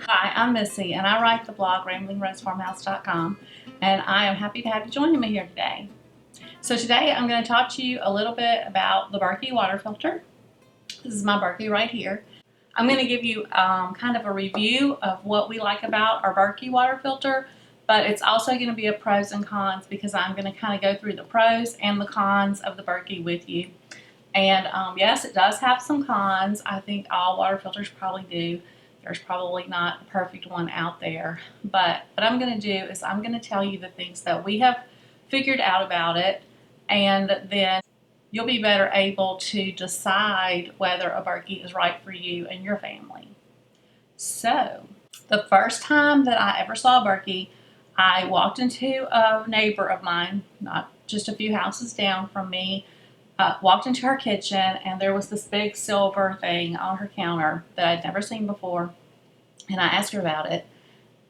Hi, I'm Missy, and I write the blog ramblingrosefarmhouse.com, and I am happy to have you joining me here today. So today I'm going to talk to you a little bit about the Berkey Water Filter. This is my Berkey right here. I'm going to give you kind of a review of what we like about our Berkey Water Filter, but it's also going to be a pros and cons because I'm going to kind of go through the pros and the cons of the Berkey with you. And yes, it does have some cons. I think all water filters probably do. There's probably not a perfect one out there. But what I'm going to do is I'm going to tell you the things that we have figured out about it, and then you'll be better able to decide whether a Berkey is right for you and your family. So, the first time that I ever saw a Berkey, I walked into a neighbor of mine, not just a few houses down from me, walked into her kitchen, and there was this big silver thing on her counter that I'd never seen before. And I asked her about it.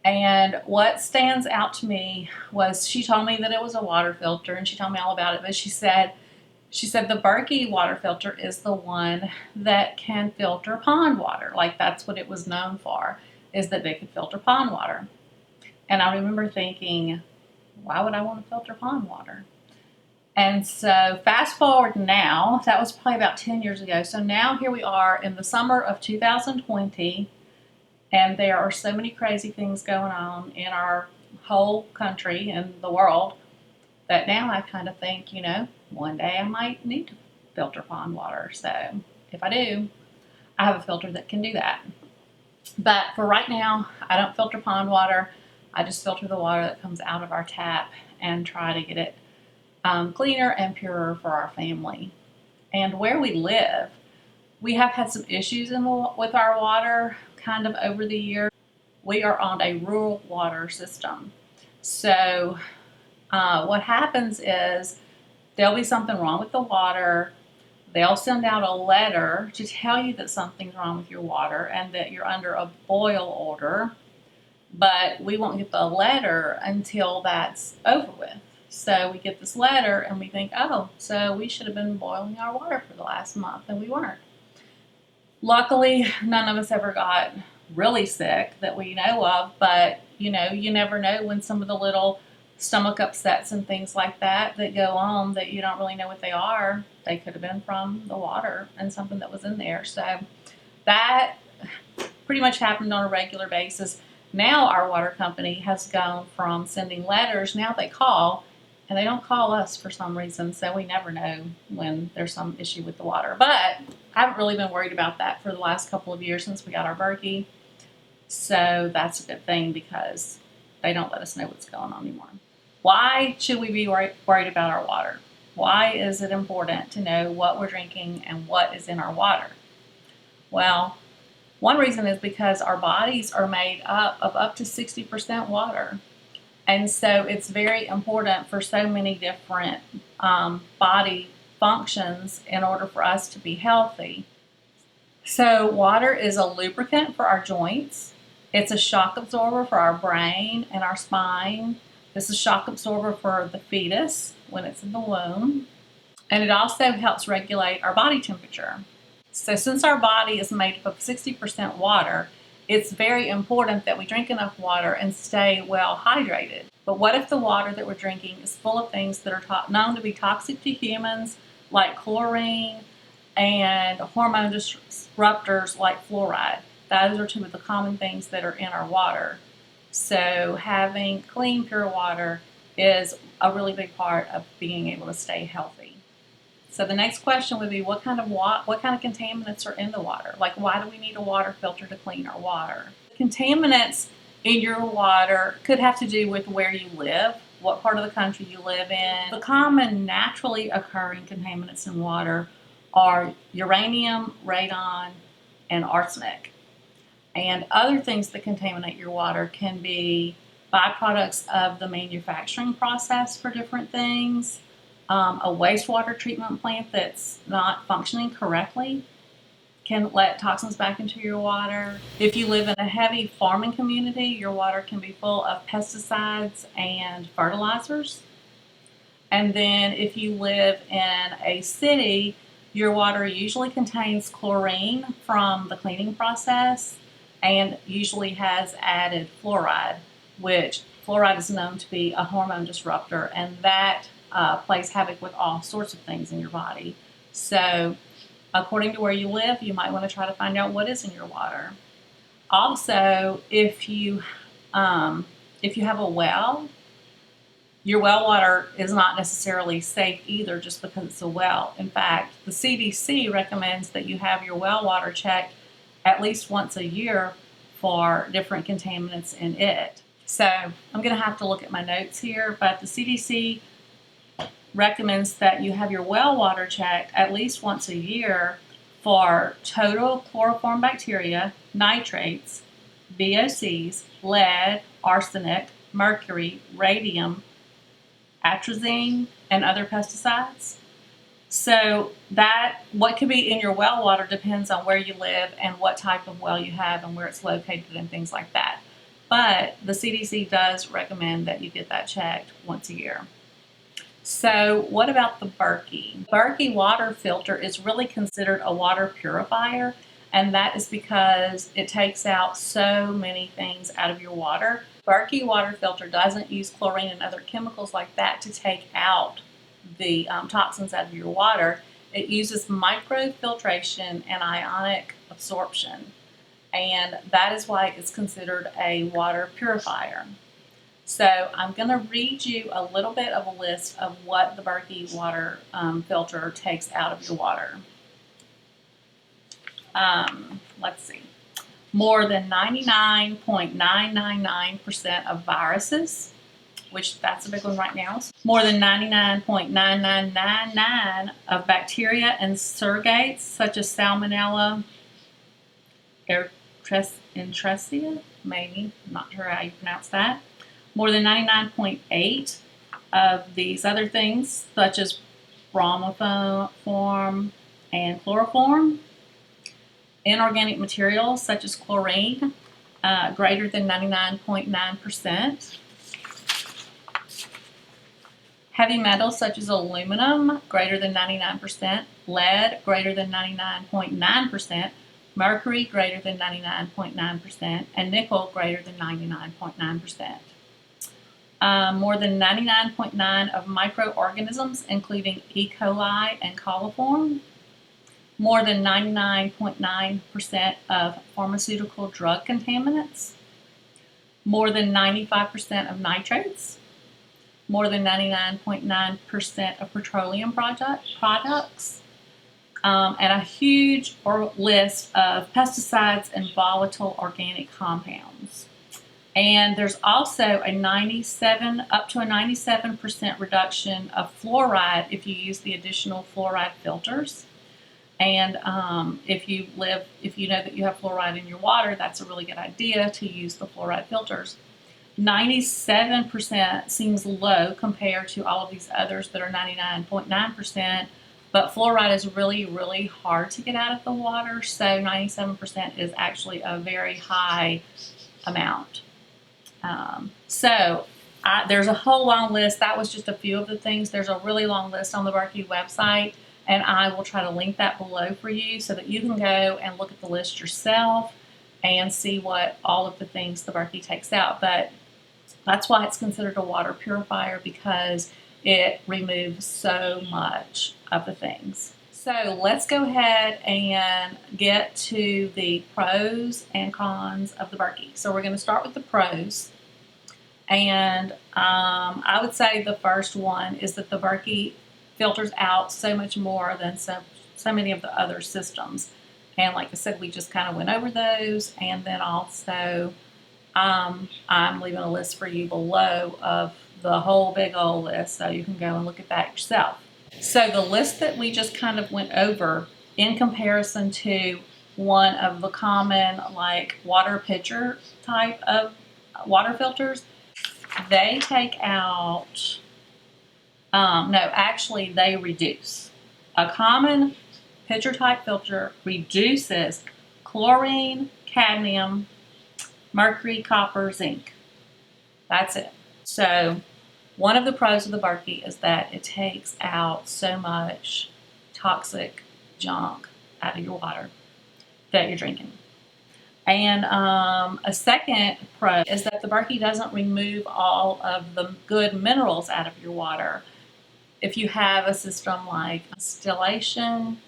And what stands out to me was she told me that it was a water filter, and she told me all about it. But she said the Berkey water filter is the one that can filter pond water. Like, that's what it was known for, is that they could filter pond water. And I remember thinking, why would I want to filter pond water? And so fast forward now, that was probably about 10 years ago. So now here we are in the summer of 2020, and there are so many crazy things going on in our whole country and the world that now I kind of think, one day I might need to filter pond water. So if I do, I have a filter that can do that. But for right now, I don't filter pond water. I just filter the water that comes out of our tap and try to get it cleaner and purer for our family. And where we live, we have had some issues with our water kind of over the years. We are on a rural water system. So what happens is there'll be something wrong with the water. They'll send out a letter to tell you that something's wrong with your water and that you're under a boil order, but we won't get the letter until that's over with. So we get this letter and we think, oh, so we should have been boiling our water for the last month, and we weren't. Luckily, none of us ever got really sick that we know of, but you never know when some of the little stomach upsets and things like that go on that you don't really know what they are. They could have been from the water and something that was in there. So that pretty much happened on a regular basis. Now our water company has gone from sending letters, now they call, and they don't call us for some reason, so we never know when there's some issue with the water. But I haven't really been worried about that for the last couple of years since we got our Berkey. So that's a good thing because they don't let us know what's going on anymore. Why should we be worried about our water? Why is it important to know what we're drinking and what is in our water? Well, one reason is because our bodies are made up to 60% water. And so it's very important for so many different body functions in order for us to be healthy. So water is a lubricant for our joints. It's a shock absorber for our brain and our spine. This is a shock absorber for the fetus when it's in the womb. And it also helps regulate our body temperature. So since our body is made up of 60% water, it's very important that we drink enough water and stay well hydrated. But what if the water that we're drinking is full of things that are known to be toxic to humans, like chlorine, and hormone disruptors like fluoride? Those are two of the common things that are in our water. So having clean, pure water is a really big part of being able to stay healthy. So the next question would be, what kind of contaminants are in the water? Like, why do we need a water filter to clean our water? Contaminants in your water could have to do with where you live, what part of the country you live in. The common naturally occurring contaminants in water are uranium, radon, and arsenic. And other things that contaminate your water can be byproducts of the manufacturing process for different things. A wastewater treatment plant that's not functioning correctly can let toxins back into your water. If you live in a heavy farming community, your water can be full of pesticides and fertilizers. And then if you live in a city, your water usually contains chlorine from the cleaning process, and usually has added fluoride, which fluoride is known to be a hormone disruptor, and that plays havoc with all sorts of things in your body. So according to where you live, you might want to try to find out what is in your water. Also, if you have a well, your well water is not necessarily safe either just because it's a well. In fact, the CDC recommends that you have your well water checked at least once a year for different contaminants in it. So I'm going to have to look at my notes here, but the CDC recommends that you have your well water checked at least once a year for total chloroform bacteria, nitrates, VOCs, lead, arsenic, mercury, radium, atrazine, and other pesticides. So that what could be in your well water depends on where you live and what type of well you have and where it's located and things like that. But the CDC does recommend that you get that checked once a year. So what about the Berkey? Berkey Water Filter is really considered a water purifier, and that is because it takes out so many things out of your water. Berkey Water Filter doesn't use chlorine and other chemicals like that to take out the toxins out of your water. It uses microfiltration and ionic absorption, and that is why it's considered a water purifier. So I'm going to read you a little bit of a list of what the Berkey water filter takes out of your water. Let's see. More than 99.999% of viruses, which that's a big one right now. More than 99.9999 of bacteria and surrogates such as Salmonella, Ehrlichia, maybe, I'm not sure how you pronounce that. More than 99.8 of these other things such as bromoform and chloroform. Inorganic materials such as chlorine, greater than 99.9%. Heavy metals such as aluminum, greater than 99%. Lead, greater than 99.9%. Mercury, greater than 99.9%. And nickel, greater than 99.9%. More than 99.9% of microorganisms, including E. coli and coliform. More than 99.9% of pharmaceutical drug contaminants. More than 95% of nitrates. More than 99.9% of petroleum products. And a huge list of pesticides and volatile organic compounds. And there's also up to a 97% reduction of fluoride if you use the additional fluoride filters. And if you know that you have fluoride in your water, that's a really good idea to use the fluoride filters. 97% seems low compared to all of these others that are 99.9%, but fluoride is really, really hard to get out of the water, so 97% is actually a very high amount. There's a whole long list. That was just a few of the things. There's a really long list on the Berkey website, and I will try to link that below for you so that you can go and look at the list yourself and see what all of the things the Berkey takes out. But that's why it's considered a water purifier, because it removes so much of the things. So let's go ahead and get to the pros and cons of the Berkey. So we're going to start with the pros. And I would say the first one is that the Berkey filters out so much more than so many of the other systems. And like I said, we just kind of went over those. And then also I'm leaving a list for you below of the whole big old list, so you can go and look at that yourself. So the list that we just kind of went over in comparison to one of the common like water pitcher type of water filters, they take out, they reduce. A common pitcher type filter reduces chlorine, cadmium, mercury, copper, zinc. That's it. So one of the pros of the Berkey is that it takes out so much toxic junk out of your water that you're drinking. And a second pro is that the Berkey doesn't remove all of the good minerals out of your water. If you have a system like distillation,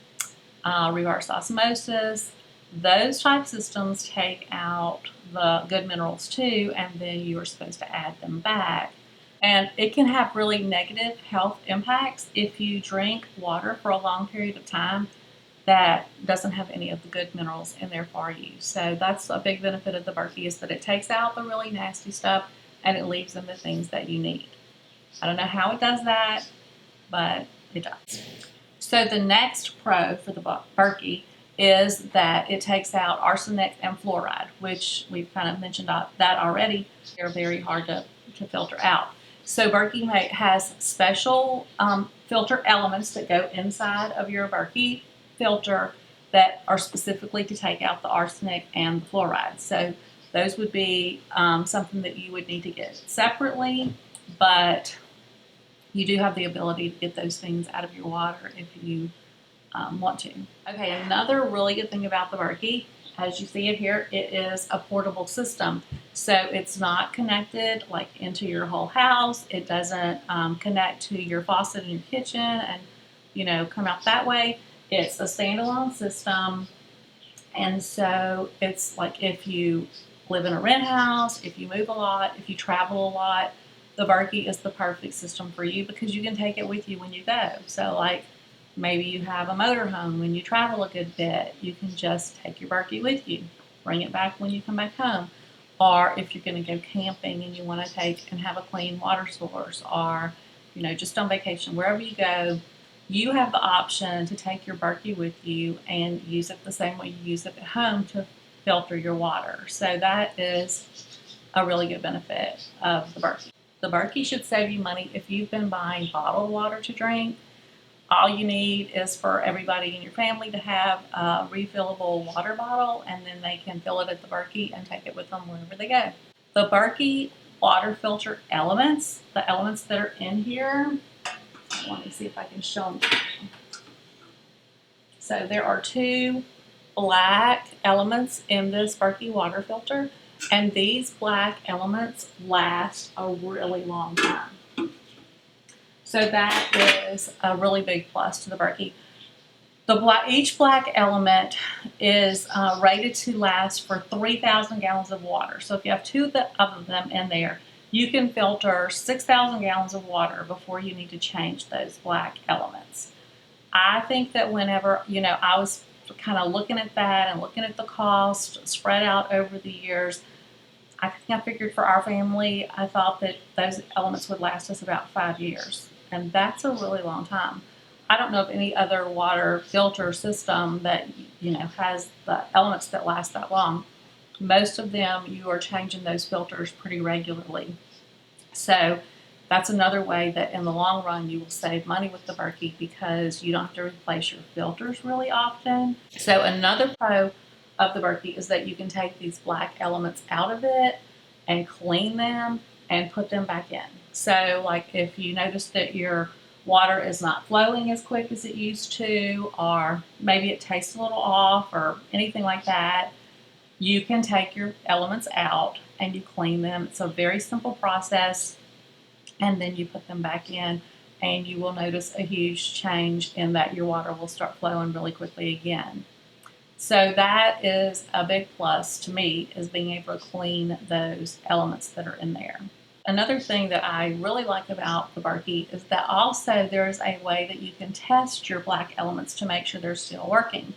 reverse osmosis, those type systems take out the good minerals too, and then you are supposed to add them back. And it can have really negative health impacts if you drink water for a long period of time that doesn't have any of the good minerals in there for you. So that's a big benefit of the Berkey, is that it takes out the really nasty stuff and it leaves in the things that you need. I don't know how it does that, but it does. So the next pro for the Berkey is that it takes out arsenic and fluoride, which we've kind of mentioned that already. They're very hard to filter out. So Berkey has special filter elements that go inside of your Berkey filter that are specifically to take out the arsenic and the fluoride. So those would be something that you would need to get separately, but you do have the ability to get those things out of your water if you want to. Okay, another really good thing about the Berkey, as you see it here, it is a portable system. So it's not connected like into your whole house. It doesn't connect to your faucet in your kitchen and, you know, come out that way. It's a standalone system. And so it's like if you live in a rent house, if you move a lot, if you travel a lot, the Berkey is the perfect system for you because you can take it with you when you go. So like maybe you have a motorhome when you travel a good bit, you can just take your Berkey with you, bring it back when you come back home. Or if you're going to go camping and you want to take and have a clean water source, or, you know, just on vacation, wherever you go, you have the option to take your Berkey with you and use it the same way you use it at home to filter your water. So that is a really good benefit of the Berkey. The Berkey should save you money if you've been buying bottled water to drink. All you need is for everybody in your family to have a refillable water bottle, and then they can fill it at the Berkey and take it with them wherever they go. The Berkey water filter elements, the elements that are in here, let me see if I can show them. So there are 2 black elements in this Berkey water filter, and these black elements last a really long time. So that is a really big plus to the Berkey. Each black element is rated to last for 3,000 gallons of water. So if you have 2 of them in there, you can filter 6,000 gallons of water before you need to change those black elements. I think that whenever, you know, I was kind of looking at that and looking at the cost spread out over the years, I figured for our family, I thought that those elements would last us about 5 years. And that's a really long time. I don't know of any other water filter system that, you know, has the elements that last that long. Most of them, you are changing those filters pretty regularly. So that's another way that in the long run you will save money with the Berkey because you don't have to replace your filters really often. So another pro of the Berkey is that you can take these black elements out of it and clean them and put them back in. So like if you notice that your water is not flowing as quick as it used to, or maybe it tastes a little off or anything like that, you can take your elements out and you clean them. It's a very simple process, and then you put them back in and you will notice a huge change in that your water will start flowing really quickly again. So that is a big plus to me, is being able to clean those elements that are in there. Another thing that I really like about the Berkey is that also there's a way that you can test your black elements to make sure they're still working.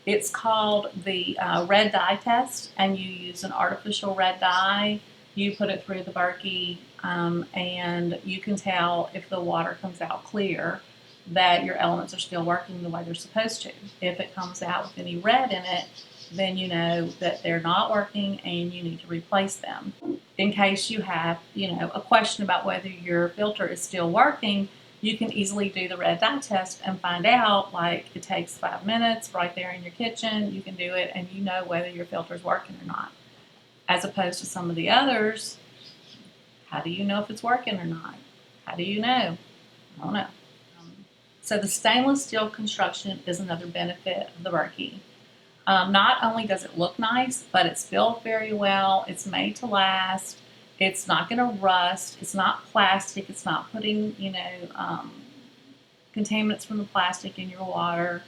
It's called the red dye test, and you use an artificial red dye. You put it through the Berkey, and you can tell if the water comes out clear that your elements are still working the way they're supposed to. If it comes out with any red in it, then you know that they're not working and you need to replace them. In case you have, you know, a question about whether your filter is still working, you can easily do the red dye test and find out. Like, it takes 5 minutes right there in your kitchen. You can do it and you know whether your filter is working or not. As opposed to some of the others, how do you know if it's working or not? How do you know? I don't know. So the stainless steel construction is another benefit of the Berkey. Not only does it look nice, but it's built very well. It's made to last. It's not going to rust. It's not plastic. It's not putting, contaminants from the plastic in your water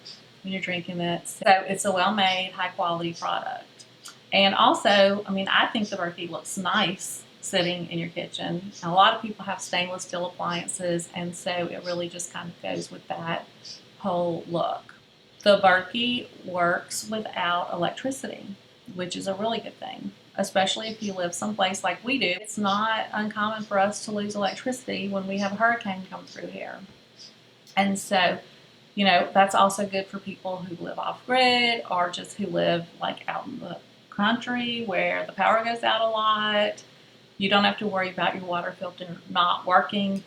when you're drinking it. So it's a well-made, high-quality product. And also, I mean, I think the Berkey looks nice sitting in your kitchen. A lot of people have stainless steel appliances, and so it really just kind of goes with that whole look. The Berkey works without electricity, which is a really good thing, especially if you live someplace like we do. It's not uncommon for us to lose electricity when we have a hurricane come through here. And so, that's also good for people who live off grid or just who live like out in the country where the power goes out a lot. You don't have to worry about your water filter not working.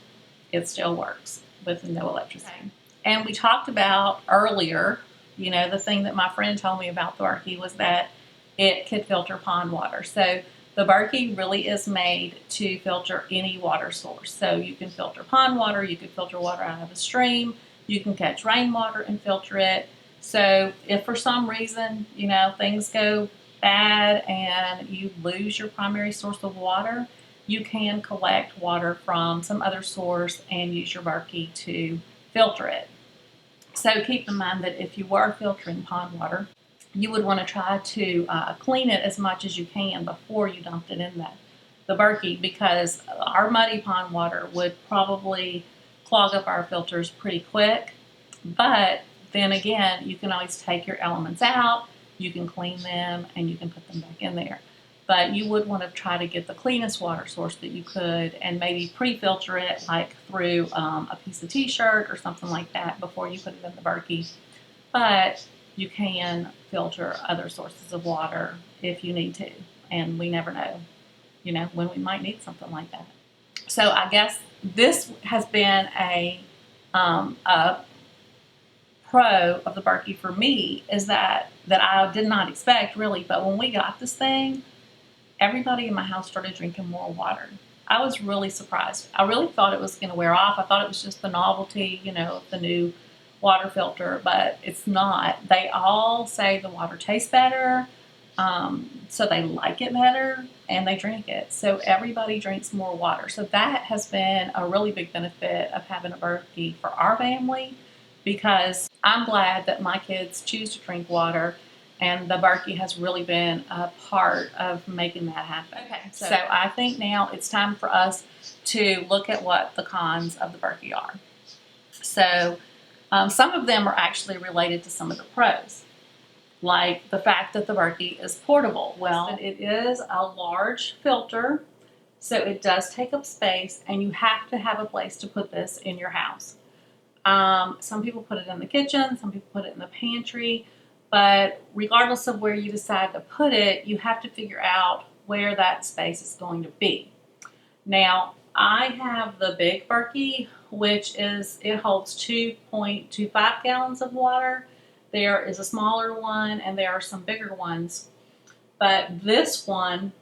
It still works with no electricity. Okay. And we talked about earlier, the thing that my friend told me about the Berkey was that it could filter pond water. So the Berkey really is made to filter any water source. So you can filter pond water, you can filter water out of a stream, you can catch rainwater and filter it. So if for some reason, things go bad and you lose your primary source of water, you can collect water from some other source and use your Berkey to filter it. So keep in mind that if you were filtering pond water, you would want to try to clean it as much as you can before you dumped it in the Berkey, because our muddy pond water would probably clog up our filters pretty quick. But then again, you can always take your elements out, you can clean them, and you can put them back in there. But you would want to try to get the cleanest water source that you could and maybe pre-filter it like through a piece of t-shirt or something like that before you put it in the Berkey. But you can filter other sources of water if you need to, and we never know, when we might need something like that. So I guess this has been a pro of the Berkey for me, is that I did not expect really, but when we got this thing, everybody in my house started drinking more water. I was really surprised. I really thought it was going to wear off. I thought it was just the novelty, of the new water filter, but it's not. They all say the water tastes better, so they like it better and they drink it. So everybody drinks more water. So that has been a really big benefit of having a Berkey for our family, because I'm glad that my kids choose to drink water, and the Berkey has really been a part of making that happen. Okay, so I think now it's time for us to look at what the cons of the Berkey are. So some of them are actually related to some of the pros, like the fact that the Berkey is portable. Well, it is a large filter, so it does take up space, and you have to have a place to put this in your house. Some people put it in the kitchen, some people put it in the pantry, but regardless of where you decide to put it, you have to figure out where that space is going to be. Now, I have the Big Berkey, which it holds 2.25 gallons of water. There is a smaller one and there are some bigger ones, but this one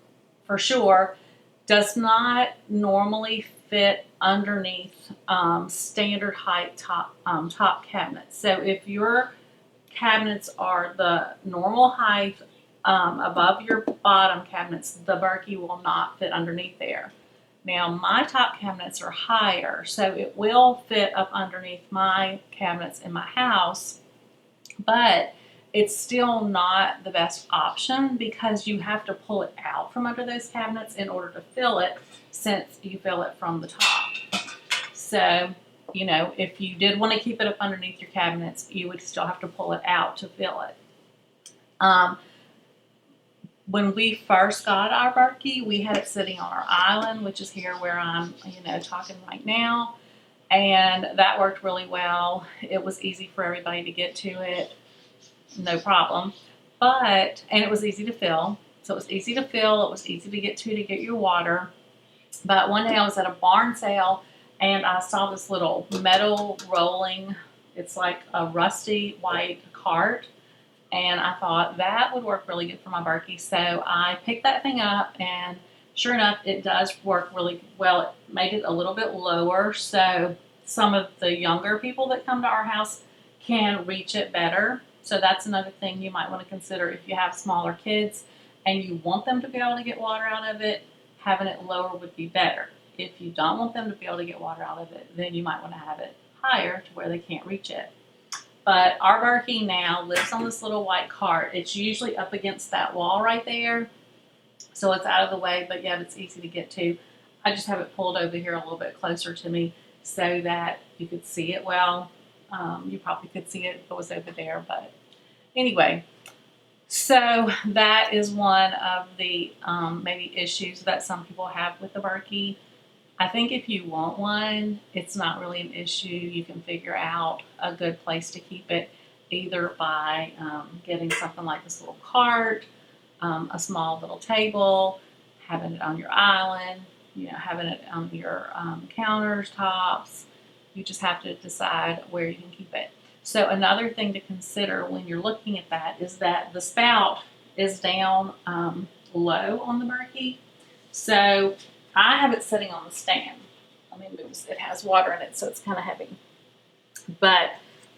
for sure does not normally fit underneath standard height top cabinets. So if your cabinets are the normal height above your bottom cabinets, the Berkey will not fit underneath there. Now my top cabinets are higher, so it will fit up underneath my cabinets in my house, but it's still not the best option because you have to pull it out from under those cabinets in order to fill it, since you fill it from the top. So, if you did want to keep it up underneath your cabinets, you would still have to pull it out to fill it. When we first got our Berkey, we had it sitting on our island, which is here where I'm, talking right now. And that worked really well. It was easy for everybody to get to it. No problem. And it was easy to fill. So it was easy to fill. It was easy to get your water. But one day I was at a barn sale and I saw this little metal rolling, it's like a rusty white cart. And I thought that would work really good for my Berkey. So I picked that thing up, and sure enough, it does work really well. It made it a little bit lower, so some of the younger people that come to our house can reach it better. So that's another thing you might want to consider if you have smaller kids and you want them to be able to get water out of it. Having it lower would be better. If you don't want them to be able to get water out of it, then you might want to have it higher to where they can't reach it. But our Berkey now lives on this little white cart. It's usually up against that wall right there, so it's out of the way, but yet it's easy to get to. I just have it pulled over here a little bit closer to me so that you could see it well. You probably could see it if it was over there, but anyway. So that is one of the maybe issues that some people have with the Berkey. I think if you want one, it's not really an issue. You can figure out a good place to keep it, either by getting something like this little cart, a small little table, having it on your island, having it on your countertops. You just have to decide where you can keep it. So another thing to consider when you're looking at that is that the spout is down low on the Berkey. So I have it sitting on the stand. It has water in it, so it's kind of heavy. But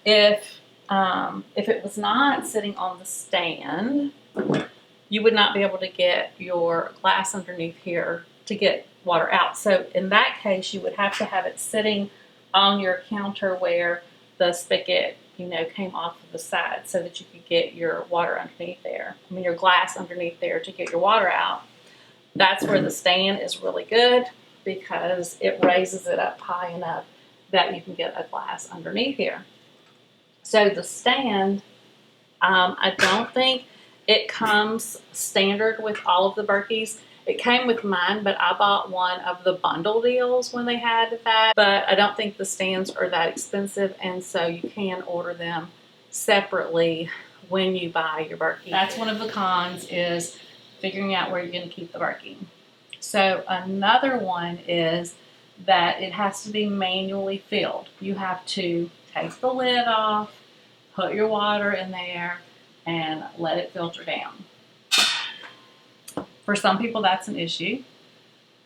if it was not sitting on the stand, you would not be able to get your glass underneath here to get water out. So in that case, you would have to have it sitting on your counter where the spigot, came off of the side so that you could get your water underneath there. Your glass underneath there to get your water out. That's where the stand is really good because it raises it up high enough that you can get a glass underneath here. So the stand, I don't think it comes standard with all of the Berkeys. It came with mine, but I bought one of the bundle deals when they had that. But I don't think the stands are that expensive, and so you can order them separately when you buy your Berkey. That's one of the cons, is figuring out where you're going to keep the Berkey. So another one is that it has to be manually filled. You have to take the lid off, put your water in there, and let it filter down. For some people, that's an issue.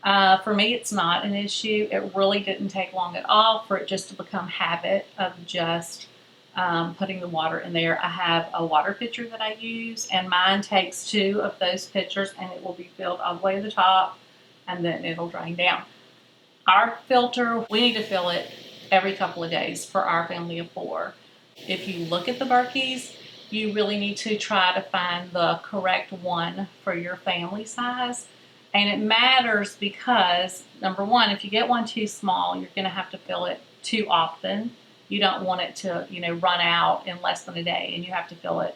For me, it's not an issue. It really didn't take long at all for it just to become habit of just putting the water in there. I have a water pitcher that I use, and mine takes 2 of those pitchers, and it will be filled all the way to the top, and then it'll drain down. Our filter, we need to fill it every couple of days for our family of 4. If you look at the Berkeys, you really need to try to find the correct one for your family size. And it matters because, number one, if you get one too small, you're going to have to fill it too often. You don't want it to, run out in less than a day, and you have to fill it.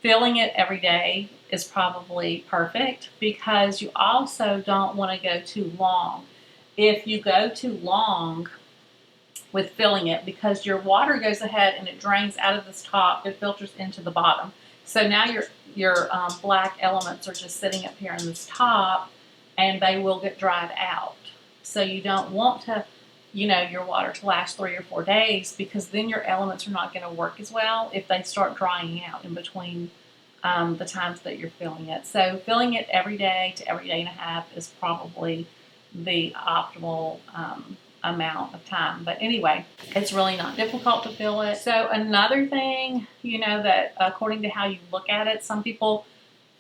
Filling it every day is probably perfect because you also don't want to go too long. If you go too long with filling it, because your water goes ahead and it drains out of this top, it filters into the bottom. So now your black elements are just sitting up here in this top, and they will get dried out. So you don't want to, your water to last 3 or 4 days, because then your elements are not going to work as well if they start drying out in between the times that you're filling it. So filling it every day to every day and a half is probably the optimal amount of time. But anyway, it's really not difficult to fill it. So another thing, that according to how you look at it, some people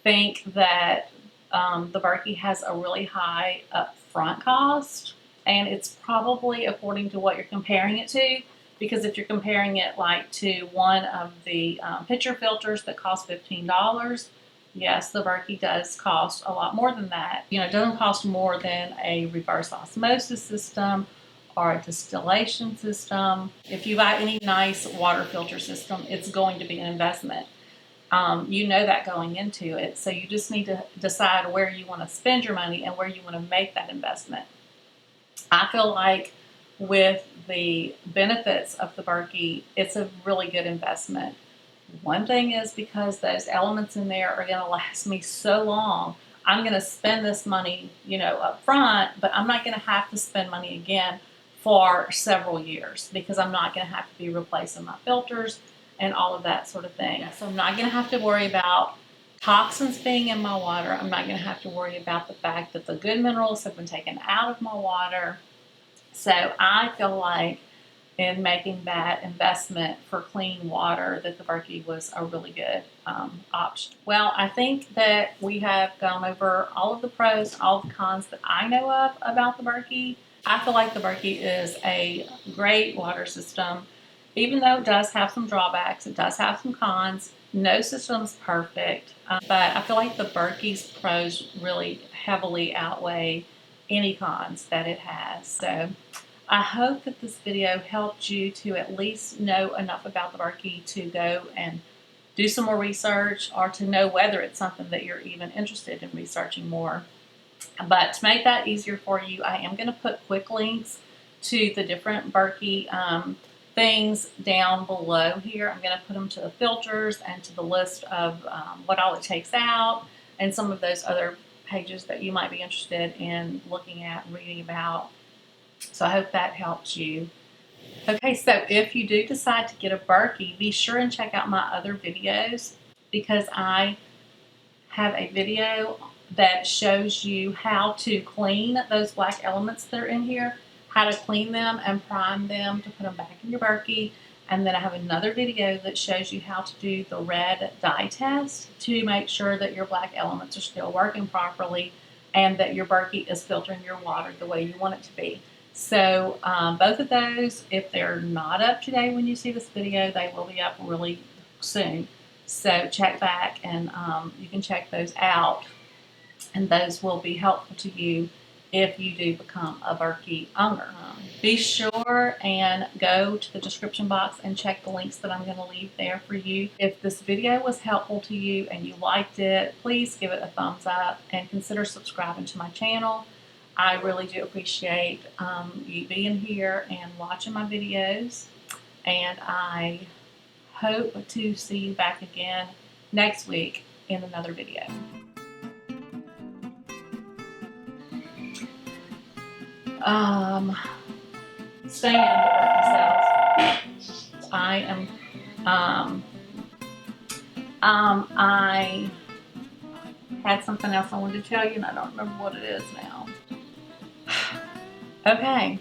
think that the Berkey has a really high upfront cost, and it's probably according to what you're comparing it to. Because if you're comparing it like to one of the pitcher filters that cost $15, yes, the Berkey does cost a lot more than that. It doesn't cost more than a reverse osmosis system or a distillation system. If you buy any nice water filter system, it's going to be an investment. You know that going into it, so you just need to decide where you want to spend your money and where you want to make that investment. I feel like with the benefits of the Berkey, it's a really good investment. One thing is because those elements in there are going to last me so long. I'm going to spend this money, up front, but I'm not going to have to spend money again for several years because I'm not going to have to be replacing my filters and all of that sort of thing. So I'm not going to have to worry about toxins being in my water. I'm not going to have to worry about the fact that the good minerals have been taken out of my water. So I feel like in making that investment for clean water, that the Berkey was a really good option. Well, I think that we have gone over all of the pros, all the cons that I know of about the Berkey. I feel like the Berkey is a great water system. Even though it does have some drawbacks, it does have some cons. No system is perfect, but I feel like the Berkey's pros really heavily outweigh any cons that it has. So I hope that this video helped you to at least know enough about the Berkey to go and do some more research, or to know whether it's something that you're even interested in researching more. But to make that easier for you, I am going to put quick links to the different Berkey things down below here. I'm going to put them to the filters and to the list of what all it takes out, and some of those other pages that you might be interested in looking at and reading about. So I hope that helps you. Okay, so if you do decide to get a Berkey, be sure and check out my other videos, because I have a video that shows you how to clean those black elements that are in here, how to clean them and prime them to put them back in your Berkey. And then I have another video that shows you how to do the red dye test to make sure that your black elements are still working properly and that your Berkey is filtering your water the way you want it to be. So both of those, if they're not up today when you see this video, they will be up really soon. So check back and you can check those out, and those will be helpful to you if you do become a Berkey owner. Be sure and go to the description box and check the links that I'm going to leave there for you. If this video was helpful to you and you liked it, please give it a thumbs up and consider subscribing to my channel. I really do appreciate you being here and watching my videos, and I hope to see you back again next week in another video. Staying in the Berkey cells, I had something else I wanted to tell you, and I don't remember what it is now. Okay,